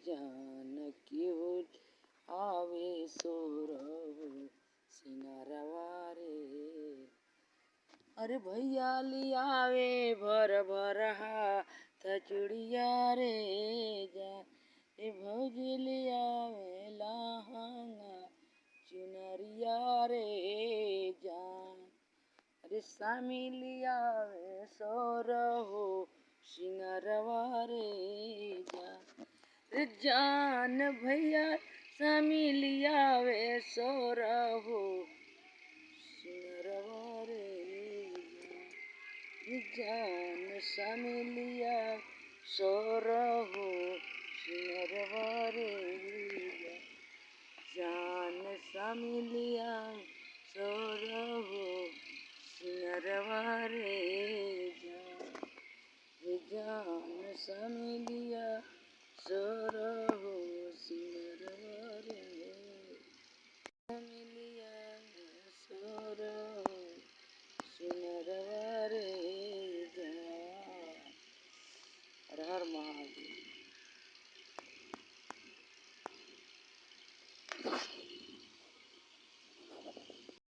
जानकी हो आवे सोरहु सिंगारवा रे। अरे भैया लियावे भर भर हाथ चूड़िया रे जा, ए भौजी लियावे लहंगा चुनरिया रे जान। अरे स्वामी लियावे सोरहु सिंगारवा रे जान। रे जान भैया स्वामी लियावे सोरहु सिंगारवा रे जान। स्वामी लिया सोरहु सिंगारवा रे जान। स्वामी लिया सोरहु सिंगारवा रे